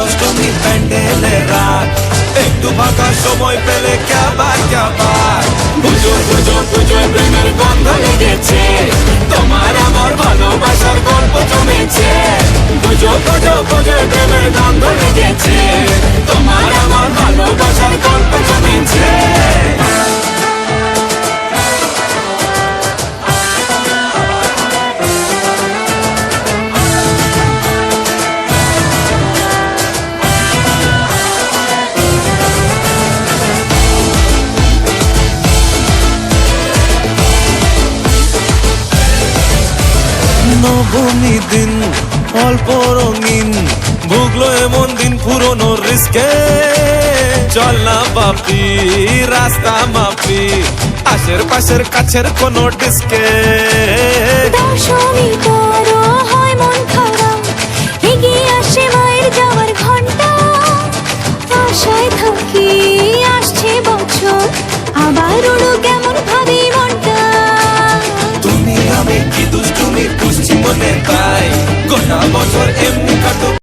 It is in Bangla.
অষ্টমী প্যান্ডেলে রাত, একটু ফাঁকা সময় পেলে ক্যাবার পুজো পুজো পুজোয় প্রেমের গন্ধ লেগেছে, তোমার আমার ভালোবাসার গল্প জমেছে। পুজো পুজো পুজোয় প্রেমের গন্ধ লেগেছে, তোমার আমার ভালোবাসার গল্প জমেছে। নবমী দিন অল্প রঙিন, ভুগলো এমন দিন পুরনো রিস্কে, চল না বাপি রাস্তা মাপি, আশের পাশের কাছের কোনো ডিস্কে। দশমী পরও হয় মন খারাপ, এগিয়ে আসে মায়ের যাওয়ার ঘন্টা, আশায় থাকি আসছে বছর, আবার উড়ো কেমন ভাবি মনটা। তুমি আমি কি দুষ্টুমি বুঝছি মনে তাই, গোটা বছর এমনি কাটুক